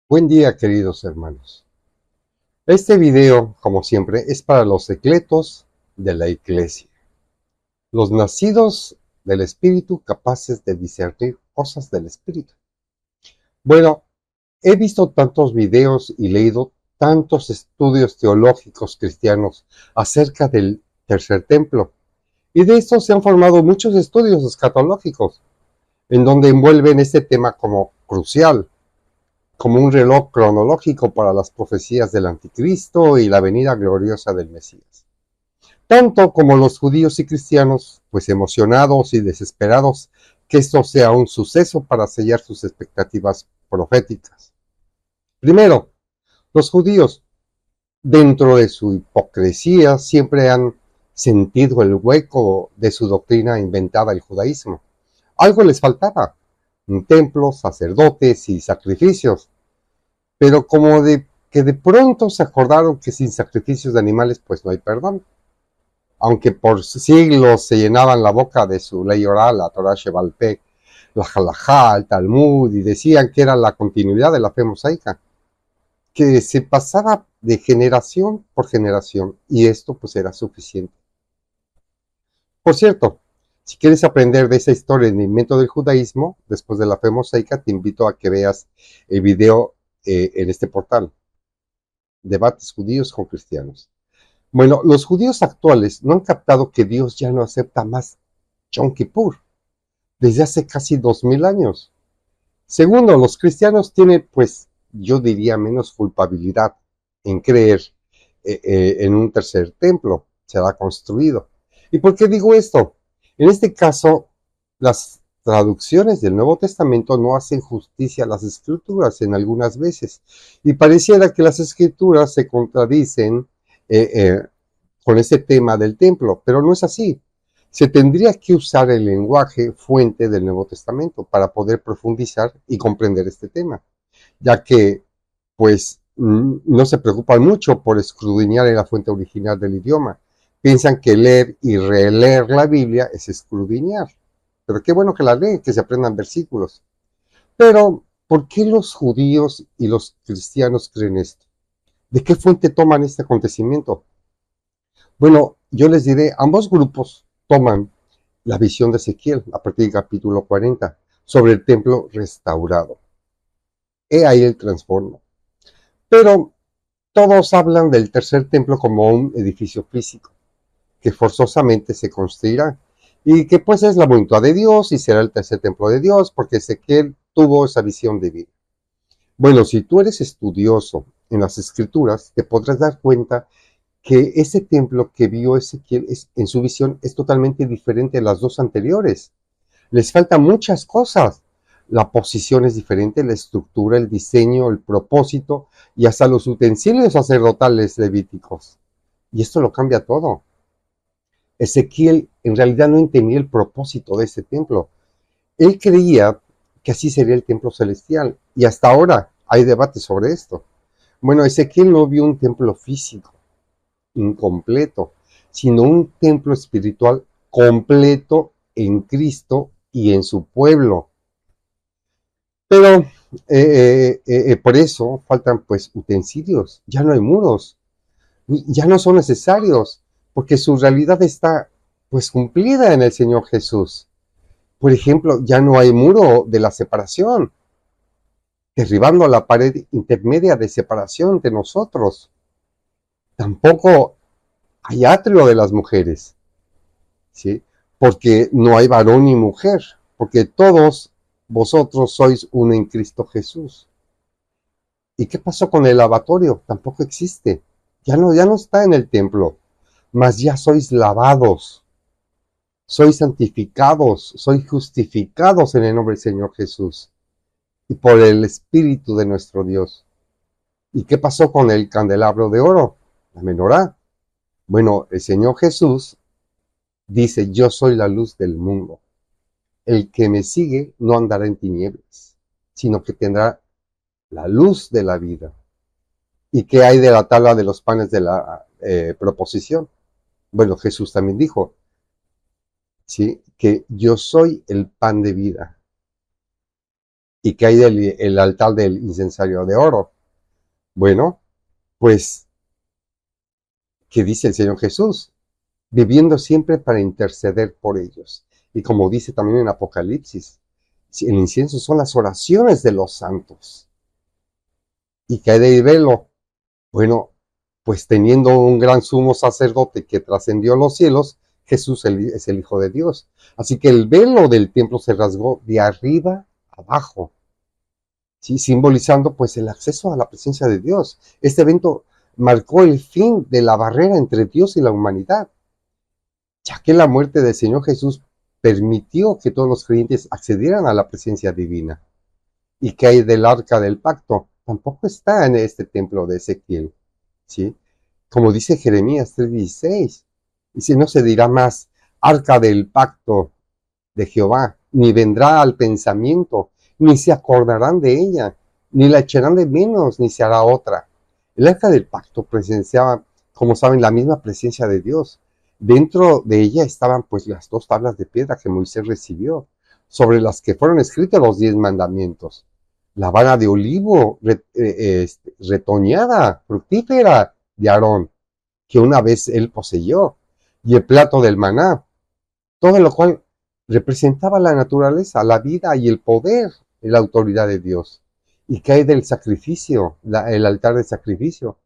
Buen día, queridos hermanos. Este video, como siempre, es para los secretos de la Iglesia, los nacidos del Espíritu capaces de discernir cosas del Espíritu. Bueno, he visto tantos videos y leído tantos estudios teológicos cristianos acerca del tercer templo, y de estos se han formado muchos estudios escatológicos, en donde envuelven este tema como crucial, como un reloj cronológico para las profecías del Anticristo y la venida gloriosa del Mesías. Tanto como los judíos y cristianos, pues emocionados y desesperados que esto sea un suceso para sellar sus expectativas proféticas. Primero, los judíos, dentro de su hipocresía, siempre han sentido el hueco de su doctrina inventada, el judaísmo. Algo les faltaba, un templo, sacerdotes y sacrificios, pero como de que de pronto se acordaron que sin sacrificios de animales pues no hay perdón. Aunque por siglos se llenaban la boca de su ley oral, la Torah Shebal Peh, la Halajá, el Talmud, y decían que era la continuidad de la fe mosaica, que se pasaba de generación por generación, y esto pues era suficiente. Por cierto, si quieres aprender de esa historia en el invento del judaísmo, después de la fe mosaica, te invito a que veas el video en este portal, Debates Judíos con Cristianos. Bueno, los judíos actuales no han captado que Dios ya no acepta más Yom Kippur desde hace casi 2000 años. Segundo, los cristianos tienen, pues, yo diría menos culpabilidad en creer en un tercer templo será construido. ¿Y por qué digo esto? En este caso, las traducciones del Nuevo Testamento no hacen justicia a las escrituras en algunas veces, y pareciera que las escrituras se contradicen eh, eh, con ese tema del templo, pero no es así. Se tendría que usar el lenguaje fuente del Nuevo Testamento para poder profundizar y comprender este tema, ya que pues no se preocupan mucho por escudriñar en la fuente original del idioma. Piensan que leer y releer la Biblia es escudriñar. Pero qué bueno que la leen, que se aprendan versículos. Pero, ¿por qué los judíos y los cristianos creen esto? ¿De qué fuente toman este acontecimiento? Bueno, yo les diré, ambos grupos toman la visión de Ezequiel a partir del capítulo 40 sobre el templo restaurado. He ahí el transformo. Pero todos hablan del tercer templo como un edificio físico, que forzosamente se construirá, y que pues es la voluntad de Dios y será el tercer templo de Dios, porque Ezequiel tuvo esa visión divina. Bueno, si tú eres estudioso en las escrituras, te podrás dar cuenta que ese templo que vio Ezequiel en su visión es totalmente diferente a las dos anteriores. Les faltan muchas cosas. La posición es diferente, la estructura, el diseño, el propósito y hasta los utensilios sacerdotales levíticos. Y esto lo cambia todo. Ezequiel en realidad no entendía el propósito de ese templo. Él creía que así sería el templo celestial. Y hasta ahora hay debate sobre esto. Bueno, Ezequiel no vio un templo físico incompleto, sino un templo espiritual completo en Cristo y en su pueblo. Pero por eso faltan pues utensilios, ya no hay muros, ya no son necesarios, porque su realidad está pues cumplida en el Señor Jesús. Por ejemplo, ya no hay muro de la separación, derribando la pared intermedia de separación de nosotros. Tampoco hay atrio de las mujeres, ¿sí? Porque no hay varón ni mujer, porque todos vosotros sois uno en Cristo Jesús. ¿Y qué pasó con el lavatorio? Tampoco existe. Ya no está en el templo, mas ya sois lavados, sois santificados, sois justificados en el nombre del Señor Jesús y por el Espíritu de nuestro Dios. ¿Y qué pasó con el candelabro de oro? La menorá. Bueno, el Señor Jesús dice, yo soy la luz del mundo. El que me sigue no andará en tinieblas, sino que tendrá la luz de la vida. ¿Y qué hay de la tabla de los panes de la proposición? Bueno, Jesús también dijo, ¿sí? Que yo soy el pan de vida. ¿Y qué hay del altar del incensario de oro? Bueno, pues, ¿qué dice el Señor Jesús? Viviendo siempre para interceder por ellos. Y como dice también en Apocalipsis, el incienso son las oraciones de los santos. ¿Y qué hay del velo? Bueno, pues teniendo un gran sumo sacerdote que trascendió los cielos, Jesús es el Hijo de Dios. Así que el velo del templo se rasgó de arriba a abajo, ¿sí? Simbolizando pues el acceso a la presencia de Dios. Este evento marcó el fin de la barrera entre Dios y la humanidad, ya que la muerte del Señor Jesús permitió que todos los creyentes accedieran a la presencia divina. ¿Y que hay del arca del pacto? Tampoco está en este templo de Ezequiel, ¿sí? Como dice Jeremías 3:16, dice, no se dirá más arca del pacto de Jehová, ni vendrá al pensamiento, ni se acordarán de ella, ni la echarán de menos, ni se hará otra. El arca del pacto presenciaba, como saben, la misma presencia de Dios. Dentro de ella estaban pues las 2 tablas de piedra que Moisés recibió, sobre las que fueron escritos los 10 mandamientos. La vara de olivo retoñada, fructífera de Aarón, que una vez él poseyó, y el plato del maná, todo lo cual representaba la naturaleza, la vida y el poder y la autoridad de Dios. ¿Y qué hay del sacrificio, el altar de sacrificio?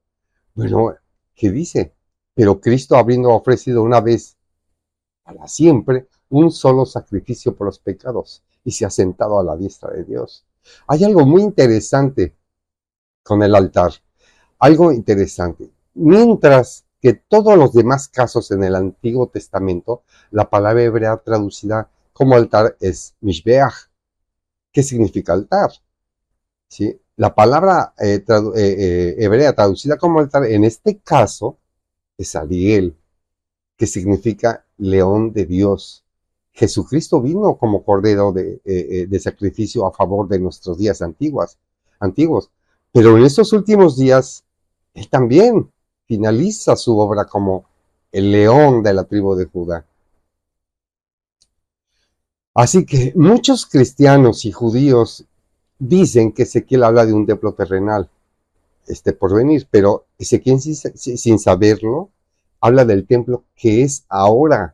Bueno, ¿qué dice? Pero Cristo, habiendo ofrecido una vez para siempre un solo sacrificio por los pecados, y se ha sentado a la diestra de Dios. Hay algo muy interesante con el altar, algo interesante. Mientras que todos los demás casos en el Antiguo Testamento, la palabra hebrea traducida como altar es mishbeach. ¿Qué significa altar? ¿Sí? La palabra hebrea traducida como altar en este caso es Ariel, que significa león de Dios. Jesucristo vino como cordero de sacrificio a favor de nuestros días antiguos. Pero en estos últimos días, Él también finaliza su obra como el león de la tribu de Judá. Así que muchos cristianos y judíos dicen que Ezequiel habla de un templo terrenal, por venir, pero Ezequiel sin saberlo habla del templo que es ahora,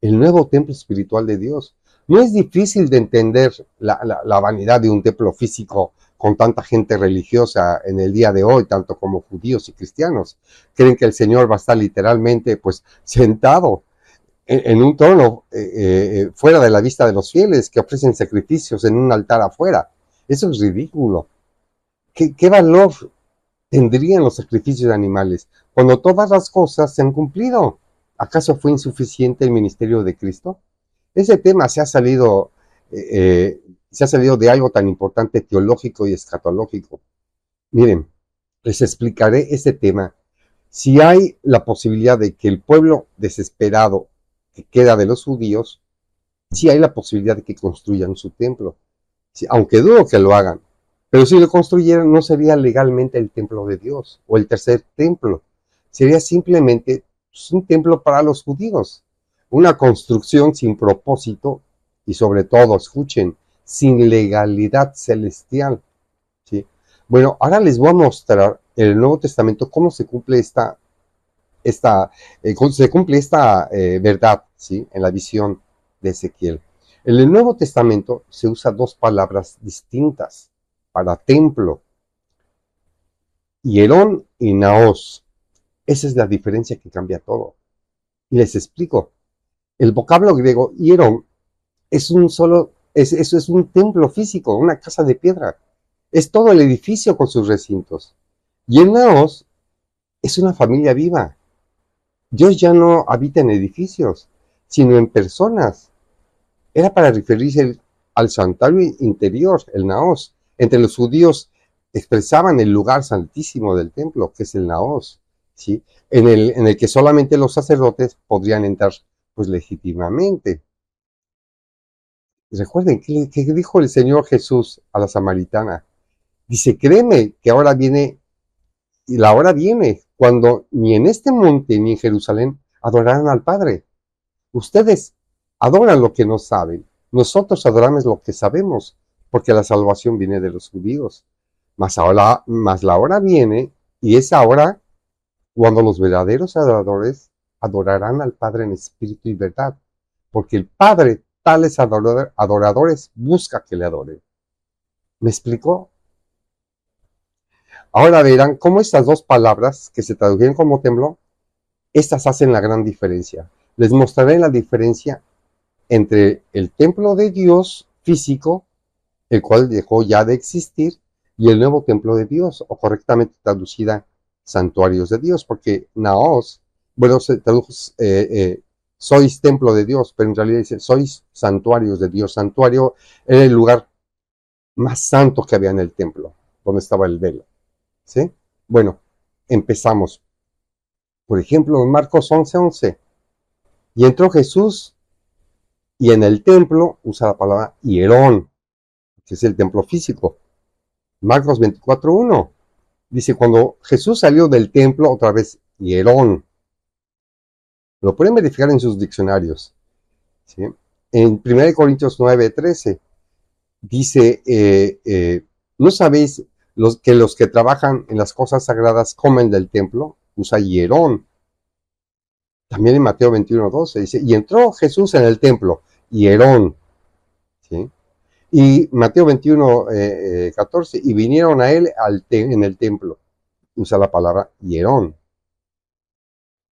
el nuevo templo espiritual de Dios. No es difícil de entender la vanidad de un templo físico con tanta gente religiosa en el día de hoy, tanto como judíos y cristianos. Creen que el Señor va a estar literalmente pues sentado en un trono fuera de la vista de los fieles que ofrecen sacrificios en un altar afuera. Eso es ridículo. ¿Qué valor tendrían los sacrificios de animales cuando todas las cosas se han cumplido? ¿Acaso fue insuficiente el ministerio de Cristo? Ese tema se ha salido de algo tan importante teológico y escatológico. Miren, les explicaré ese tema. Si hay la posibilidad de que el pueblo desesperado que queda de los judíos, si hay la posibilidad de que construyan su templo. Sí, aunque dudo que lo hagan. Pero si lo construyeran, no sería legalmente el templo de Dios o el tercer templo. Sería simplemente un templo para los judíos. Una construcción sin propósito y sobre todo, escuchen, sin legalidad celestial. ¿Sí? Bueno, ahora les voy a mostrar en el Nuevo Testamento cómo se cumple esta verdad, ¿sí? En la visión de Ezequiel. En el Nuevo Testamento se usa 2 palabras distintas para templo: hierón y naos. Esa es la diferencia que cambia todo. Y les explico. El vocablo griego hierón es eso es un templo físico, una casa de piedra. Es todo el edificio con sus recintos. Y el naos es una familia viva. Dios ya no habita en edificios, sino en personas. Era para referirse al santuario interior, el naos. Entre los judíos expresaban el lugar santísimo del templo, que es el naos, ¿sí? En el que solamente los sacerdotes podrían entrar pues legítimamente. Recuerden que dijo el Señor Jesús a la samaritana. Dice, créeme que ahora viene, y la hora viene, cuando ni en este monte ni en Jerusalén adorarán al Padre. Ustedes adoran lo que no saben. Nosotros adoramos lo que sabemos, porque la salvación viene de los judíos. Mas la hora viene, y es ahora cuando los verdaderos adoradores adorarán al Padre en espíritu y verdad, porque el Padre tales adoradores busca que le adoren. ¿Me explicó? Ahora verán cómo estas dos palabras que se tradujeron como templo, estas hacen la gran diferencia. Les mostraré la diferencia entre el templo de Dios físico, el cual dejó ya de existir, y el nuevo templo de Dios, o correctamente traducida, santuarios de Dios, porque naos, bueno, se tradujo, sois templo de Dios, pero en realidad dice, sois santuarios de Dios. Santuario era el lugar más santo que había en el templo, donde estaba el velo. ¿Sí? Bueno, empezamos. Por ejemplo, en Marcos 11:11, y entró Jesús, y en el templo usa la palabra hierón, que es el templo físico. Marcos 24:1 dice, cuando Jesús salió del templo, otra vez hierón. Lo pueden verificar en sus diccionarios. ¿Sí? En 1 Corintios 9:13 dice, ¿no sabéis que los que trabajan en las cosas sagradas comen del templo? Usa hierón. También en Mateo 21:12 dice, y entró Jesús en el templo, hierón. ¿Sí? Y Mateo 21:14, y vinieron a él en el templo. Usa la palabra hierón.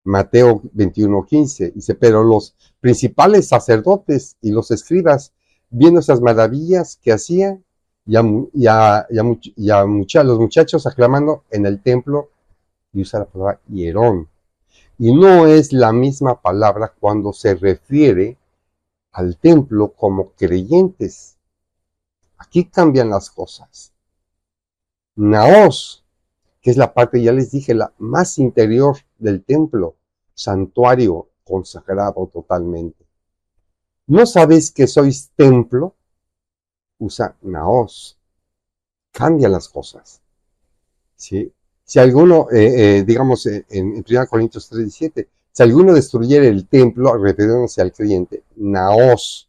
Mateo 21:15 dice, pero los principales sacerdotes y los escribas, viendo esas maravillas que hacía, los muchachos aclamando en el templo, y usa la palabra hierón. Y no es la misma palabra cuando se refiere al templo como creyentes. Aquí cambian las cosas. Naos, que es la parte, ya les dije, la más interior del templo, santuario consagrado totalmente. ¿No sabéis que sois templo? Usa naos. Cambia las cosas. ¿Sí? Si alguno, digamos en 1 Corintios 3:17, si alguno destruyera el templo, refiriéndose al creyente, naos,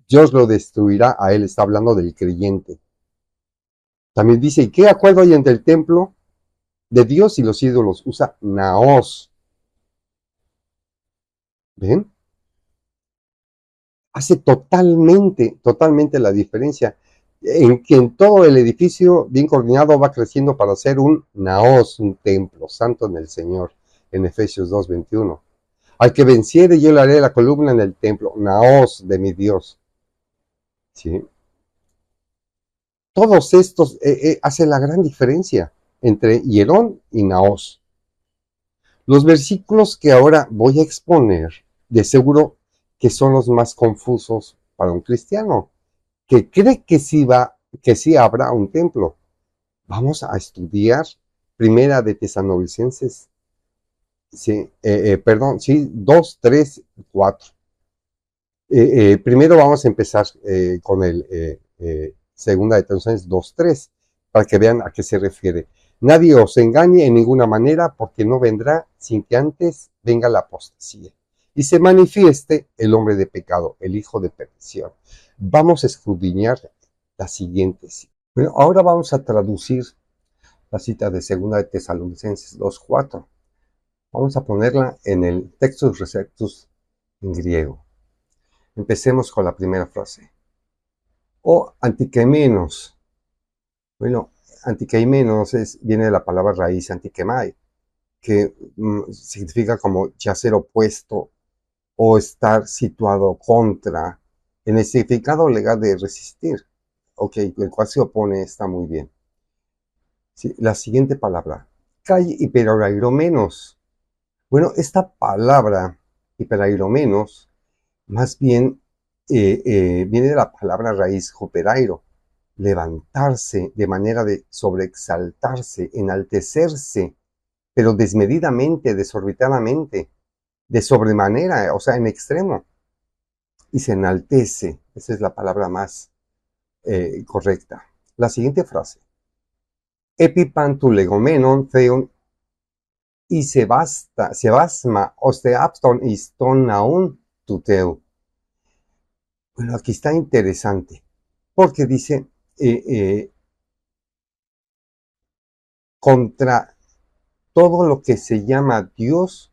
Dios lo destruirá a él, está hablando del creyente. También dice, ¿y qué acuerdo hay entre el templo de Dios y los ídolos? Usa naos. ¿Ven? Hace totalmente la diferencia en que en todo el edificio bien coordinado va creciendo para ser un naos, un templo santo en el Señor, en Efesios 2:21. Al que venciere yo le haré la columna en el templo, naos de mi Dios. ¿Sí? Todos estos hacen la gran diferencia entre hierón y naos. Los versículos que ahora voy a exponer, de seguro que son los más confusos para un cristiano, que cree que sí habrá un templo. Vamos a estudiar Primera de Tesalonicenses, 2, 3, 4. Primero vamos a empezar con el Segunda de Tesalonicenses 2, 3, para que vean a qué se refiere. Nadie os engañe en ninguna manera, porque no vendrá sin que antes venga la apostasía y se manifieste el hombre de pecado, el hijo de perdición. Vamos a escudriñar las siguientes. Bueno, ahora vamos a traducir la cita de 2 de Tesalonicenses 2:4. Vamos a ponerla en el Textus Receptus en griego. Empecemos con la primera frase. O antikeimenos. Bueno, antikeimenos viene de la palabra raíz antikemai, que significa como yacer opuesto o estar situado contra, en el significado legal de resistir. Ok, el cual se opone está muy bien. Sí, la siguiente palabra, kai hiperairomenos. Bueno, esta palabra hiperairomenos más bien viene de la palabra raíz hoperairo, levantarse de manera de sobreexaltarse, enaltecerse, pero desmedidamente, desorbitadamente, de sobremanera, o sea, en extremo, y se enaltece. Esa es la palabra más correcta. La siguiente frase, epipantulegomenon theon y sebasma osteapton iston naun tuteu. Bueno, aquí está interesante. porque dice, contra todo lo que se llama Dios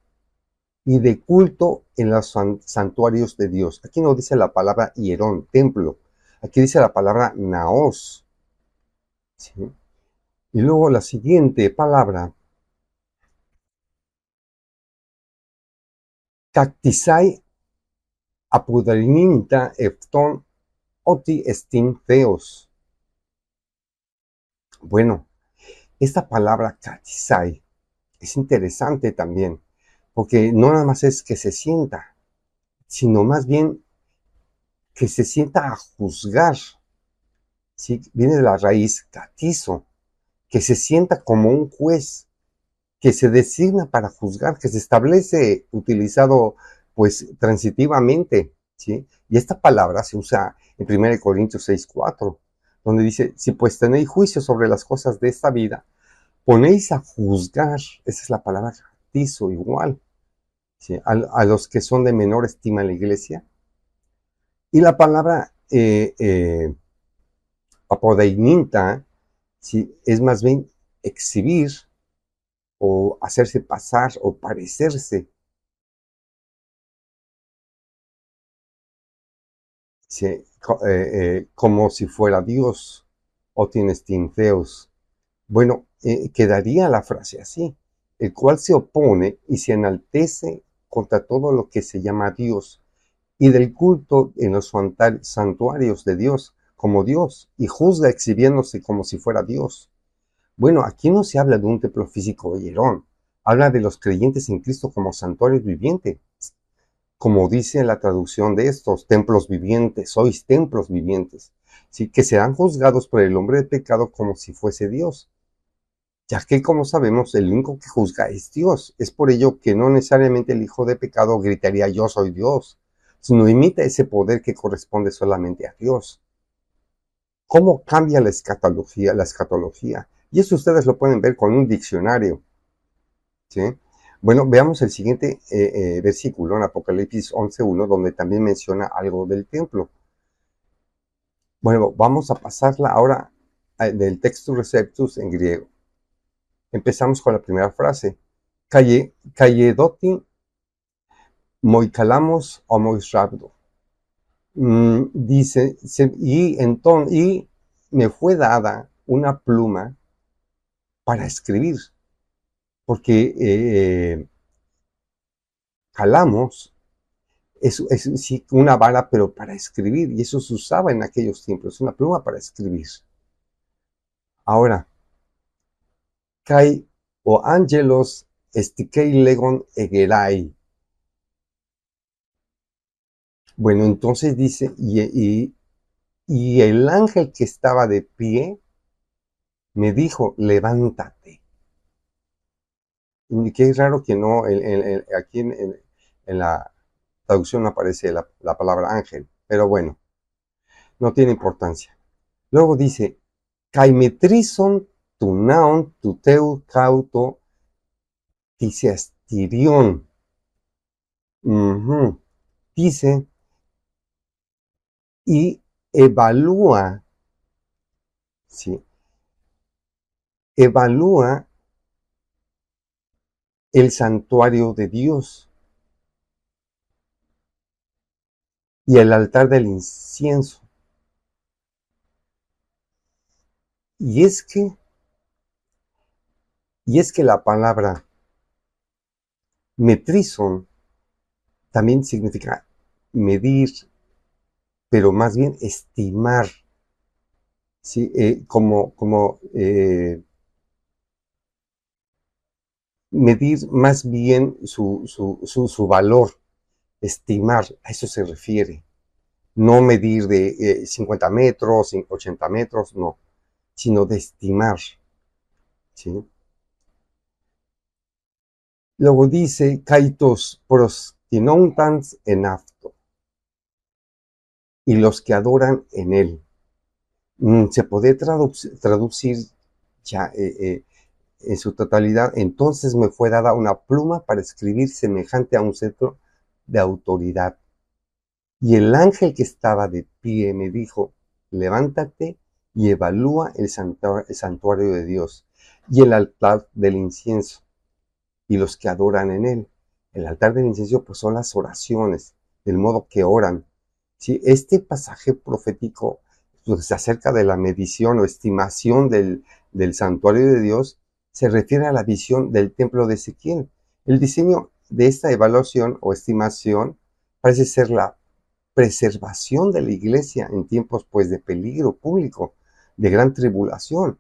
y de culto en los santuarios de Dios. Aquí no dice la palabra hierón, templo. Aquí dice la palabra naos. ¿Sí? Y luego la siguiente palabra, cactisai apudrininta efton oti estin theos. Bueno, esta palabra cactisai es interesante también, porque no nada más es que se sienta, sino más bien que se sienta a juzgar. ¿Sí? Viene de la raíz catizo, que se sienta como un juez, que se designa para juzgar, que se establece utilizado pues transitivamente, ¿sí? Y esta palabra se usa en 1 Corintios 6:4, donde dice, si pues tenéis juicio sobre las cosas de esta vida, ponéis a juzgar, esa es la palabra catizo igual, ¿sí? A los que son de menor estima en la iglesia. Y la palabra apodeininta, ¿sí? Es más bien exhibir o hacerse pasar o parecerse, ¿sí? Como si fuera Dios o tienes tinteos. Bueno, quedaría la frase así, el cual se opone y se enaltece contra todo lo que se llama Dios y del culto en los santuarios de Dios como Dios y juzga exhibiéndose como si fuera Dios. Bueno, aquí no se habla de un templo físico de Hierón, habla de los creyentes en Cristo como santuarios vivientes, como dice la traducción de estos, templos vivientes, sois templos vivientes, ¿sí? Que serán juzgados por el hombre de pecado como si fuese Dios, ya que como sabemos el único que juzga es Dios. Es por ello que no necesariamente el hijo de pecado gritaría yo soy Dios, sino imita ese poder que corresponde solamente a Dios. ¿Cómo cambia la escatología? Y eso ustedes lo pueden ver con un diccionario, ¿sí? Bueno, veamos el siguiente versículo en Apocalipsis 11:1, donde también menciona algo del templo. Bueno, vamos a pasarla ahora del Textus Receptus en griego. Empezamos con la primera frase. Calledoti moikalamos homois rabdo. Dice, y me fue dada una pluma para escribir, porque calamos es sí, una vara, pero para escribir, y eso se usaba en aquellos tiempos, una pluma para escribir. Ahora, kai o angelos estikei legon egerai. Bueno, entonces dice, y el ángel que estaba de pie me dijo, levántate. Y qué raro que no, aquí en la traducción no aparece la palabra ángel, pero bueno, no tiene importancia. Luego dice, Caimetrison tu naon tu teu cauto tisiastirion. Dice, y evalúa, ¿sí? Evalúa el santuario de Dios y el altar del incienso. Y es que la palabra metrison también significa medir, pero más bien estimar, ¿sí? Medir más bien su valor, estimar, a eso se refiere. No medir de 50 metros, 80 metros, no, sino de estimar, ¿sí? Luego dice, kaitos prostinontans en afto, y los que adoran en él. Se puede traducir ya en su totalidad. Entonces me fue dada una pluma para escribir semejante a un cetro de autoridad. Y el ángel que estaba de pie me dijo, levántate y evalúa el santuario de Dios y el altar del incienso y los que adoran en él. El altar del incienso pues son las oraciones, del modo que oran. ¿Sí? Este pasaje profético pues, se acerca de la medición o estimación del santuario de Dios, se refiere a la visión del templo de Ezequiel. El diseño de esta evaluación o estimación parece ser la preservación de la iglesia en tiempos pues de peligro público, de gran tribulación,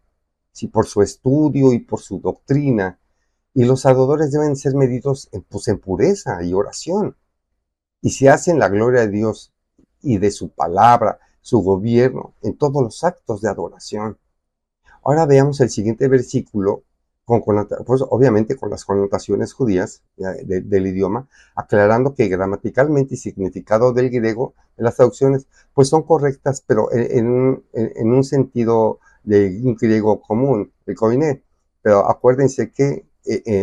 ¿sí? Por su estudio y por su doctrina. Y los adoradores deben ser medidos pues, en pureza y oración. Y si hacen la gloria de Dios y de su palabra, su gobierno, en todos los actos de adoración. Ahora veamos el siguiente versículo, pues obviamente con las connotaciones judías del idioma, aclarando que gramaticalmente y significado del griego, de las traducciones, pues son correctas, pero en un sentido de un griego común, el koiné. Pero acuérdense que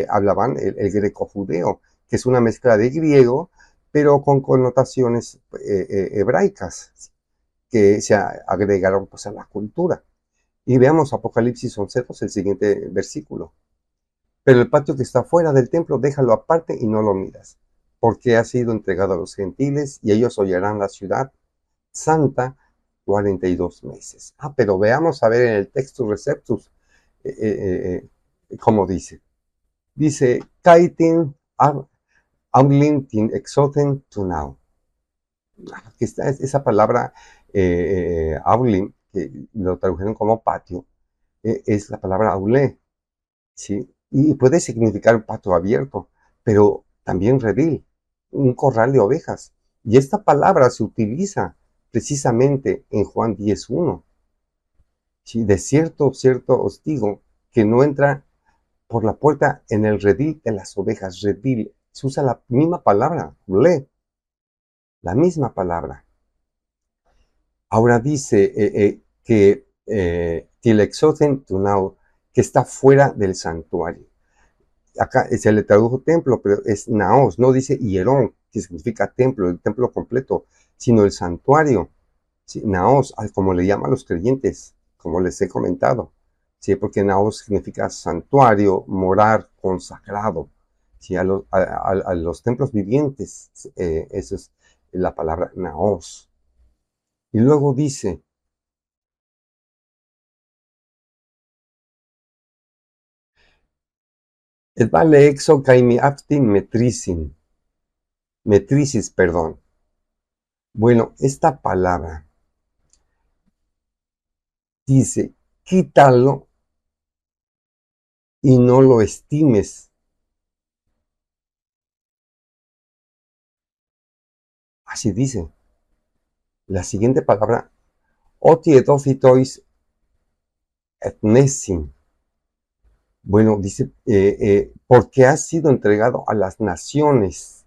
hablaban el greco-judeo, que es una mezcla de griego, pero con connotaciones hebraicas, que se agregaron pues, a la cultura. Y veamos Apocalipsis 11:2, el siguiente versículo. Pero el patio que está fuera del templo, déjalo aparte y no lo miras, porque ha sido entregado a los gentiles y ellos hollarán la ciudad santa 42 meses. Pero veamos a ver en el Textus Receptus cómo dice. Dice, Kaitin Aumlintin exoten tunau. Aquí está esa palabra Aulin, que lo tradujeron como patio, es la palabra aulé, ¿sí? Y puede significar un patio abierto, pero también redil, un corral de ovejas. Y esta palabra se utiliza precisamente en Juan 10:1. ¿Sí? De cierto, cierto os digo, que no entra por la puerta en el redil de las ovejas. Redil, se usa la misma palabra, aulé, la misma palabra. Ahora dice que Tilexoten Tunau, que está fuera del santuario. Acá se le tradujo templo, pero es Naos, no dice hierón, que significa templo, el templo completo, sino el santuario. ¿Sí? Naos, como le llaman los creyentes, como les he comentado. ¿Sí? Porque Naos significa santuario, morar, consagrado. ¿Sí? A los templos vivientes, eso es la palabra Naos. Y luego dice, el vale exo kaimi aptin metrisis, perdón. Bueno, esta palabra dice, quítalo y no lo estimes. Así dice. La siguiente palabra, oti edofitois etnesin. Bueno, dice, porque ha sido entregado a las naciones.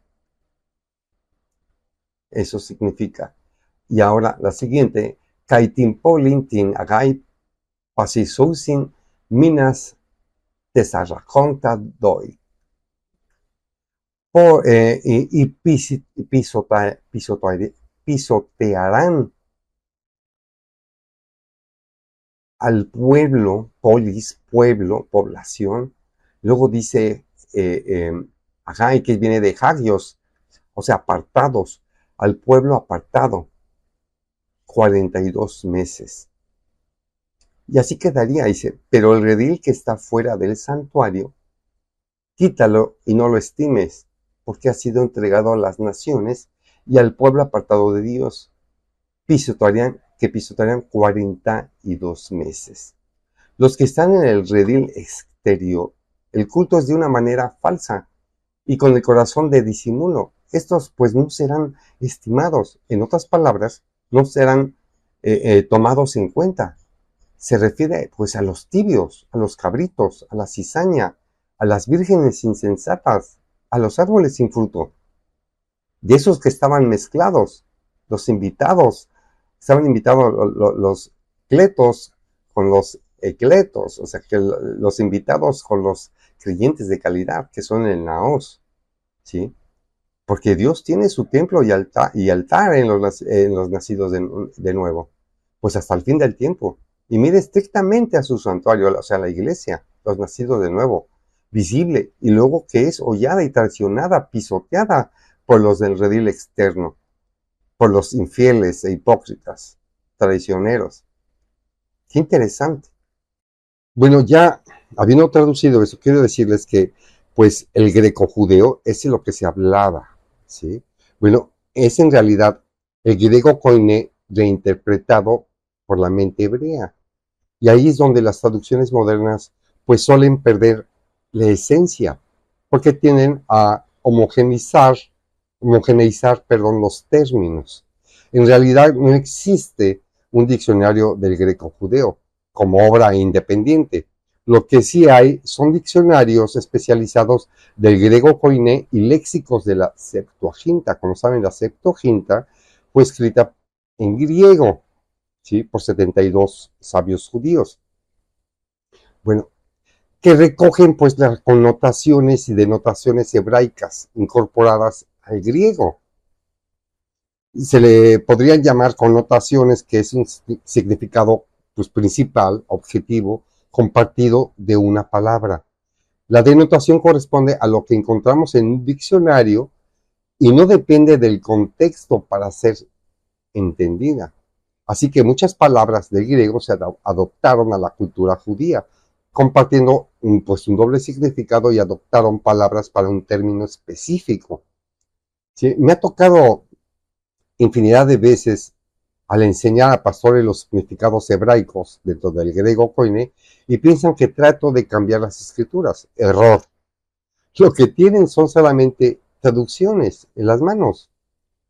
Eso significa. Y ahora la siguiente, kaitin polintin agai pasisousin minas tesarraconta doi. Y pisotearán al pueblo, polis, pueblo, población. Luego dice, y que viene de hagios, o sea, apartados, al pueblo apartado, 42 meses. Y así quedaría, dice, pero el redil que está fuera del santuario, quítalo y no lo estimes, porque ha sido entregado a las naciones y al pueblo apartado de Dios. Pisotearían 42 meses. Los que están en el redil exterior, el culto es de una manera falsa y con el corazón de disimulo. Estos pues no serán estimados, en otras palabras, no serán tomados en cuenta. Se refiere pues a los tibios, a los cabritos, a la cizaña, a las vírgenes insensatas, a los árboles sin fruto. De esos que estaban mezclados, los invitados, estaban invitados los cletos con los ecletos, o sea que los invitados con los creyentes de calidad, que son el naos, ¿sí? Porque Dios tiene su templo y altar en los nacidos de nuevo. pues hasta el fin del tiempo. Y mire estrictamente a su santuario, o sea, la iglesia, los nacidos de nuevo, visible, y luego que es hollada y traicionada, pisoteada por los del redil externo, por los infieles e hipócritas, traicioneros. Qué interesante. Bueno, ya habiendo traducido eso, quiero decirles que, pues, el greco-judeo es lo que se hablaba, ¿sí? Bueno, es en realidad el griego koiné reinterpretado por la mente hebrea. Y ahí es donde las traducciones modernas, pues, suelen perder la esencia, porque tienden a homogeneizar, los términos. En realidad no existe un diccionario del greco-judeo como obra independiente. Lo que sí hay son diccionarios especializados del griego koiné y léxicos de la Septuaginta. Como saben, la Septuaginta fue escrita en griego, ¿sí? Por 72 sabios judíos. Bueno, que recogen pues las connotaciones y denotaciones hebraicas incorporadas al griego. Se le podrían llamar connotaciones, que es un significado pues, principal, objetivo, compartido de una palabra. La denotación corresponde a lo que encontramos en un diccionario y no depende del contexto para ser entendida. Así que muchas palabras del griego se adoptaron a la cultura judía, compartiendo pues, un doble significado y adoptaron palabras para un término específico. ¿Sí? Me ha tocado infinidad de veces al enseñar a pastores los significados hebraicos dentro del griego koiné y piensan que trato de cambiar las escrituras. Error. Lo que tienen son solamente traducciones en las manos,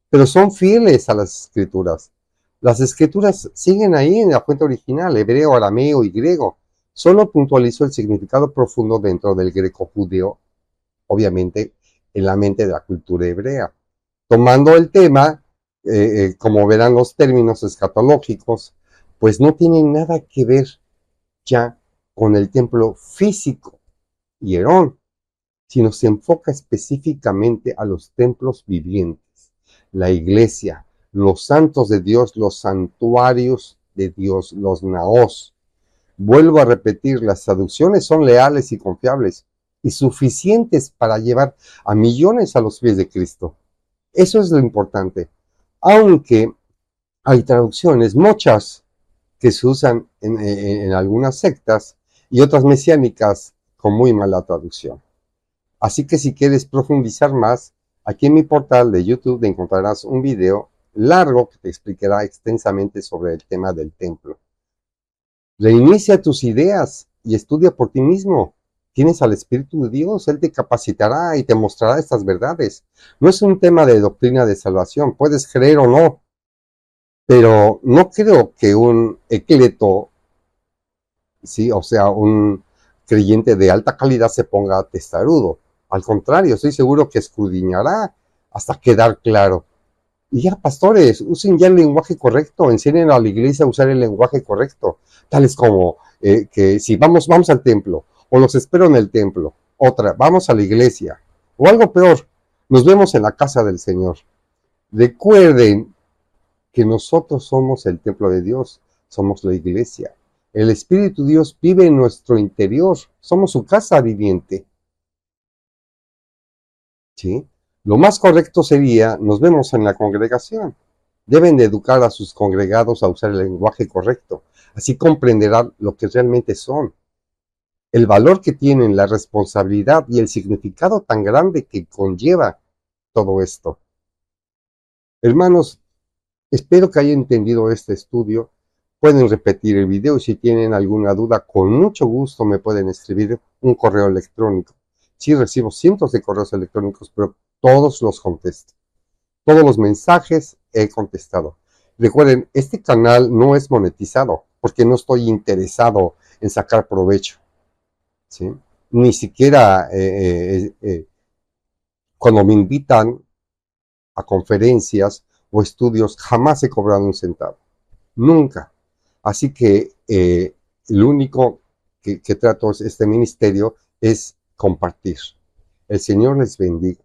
pero son fieles a las escrituras. Las escrituras siguen ahí en la fuente original, hebreo, arameo y griego. Solo puntualizo el significado profundo dentro del greco-judeo, obviamente en la mente de la cultura hebrea. Tomando el tema, como verán los términos escatológicos, pues no tienen nada que ver ya con el templo físico, hierón, sino se enfoca específicamente a los templos vivientes, la iglesia, los santos de Dios, los santuarios de Dios, los naos. Vuelvo a repetir, las traducciones son leales y confiables y suficientes para llevar a millones a los pies de Cristo. Eso es lo importante. Aunque hay traducciones, muchas, que se usan en algunas sectas y otras mesiánicas con muy mala traducción. Así que si quieres profundizar más, aquí en mi portal de YouTube encontrarás un video largo que te explicará extensamente sobre el tema del templo. Reinicia tus ideas y estudia por ti mismo. Tienes al Espíritu de Dios, Él te capacitará y te mostrará estas verdades. No es un tema de doctrina de salvación, puedes creer o no, pero no creo que un ecleto, ¿sí? O sea, un creyente de alta calidad se ponga testarudo. Al contrario, estoy seguro que escudriñará hasta quedar claro. Y ya, pastores, usen ya el lenguaje correcto, enseñen a la iglesia a usar el lenguaje correcto, tales como que si vamos al templo, o los espero en el templo, otra, vamos a la iglesia, o algo peor, nos vemos en la casa del Señor. Recuerden que nosotros somos el templo de Dios, somos la iglesia. El Espíritu de Dios vive en nuestro interior, somos su casa viviente. ¿Sí? Lo más correcto sería, nos vemos en la congregación. Deben de educar a sus congregados a usar el lenguaje correcto. Así comprenderán lo que realmente son. El valor que tienen, la responsabilidad y el significado tan grande que conlleva todo esto. Hermanos, espero que hayan entendido este estudio. Pueden repetir el video y si tienen alguna duda, con mucho gusto me pueden escribir un correo electrónico. Sí, recibo cientos de correos electrónicos, pero todos los contesto. Todos los mensajes he contestado. Recuerden, este canal no es monetizado porque no estoy interesado en sacar provecho. ¿Sí? Ni siquiera cuando me invitan a conferencias o estudios, jamás he cobrado un centavo. Nunca. Así que lo único que trato este ministerio es compartir. El Señor les bendiga.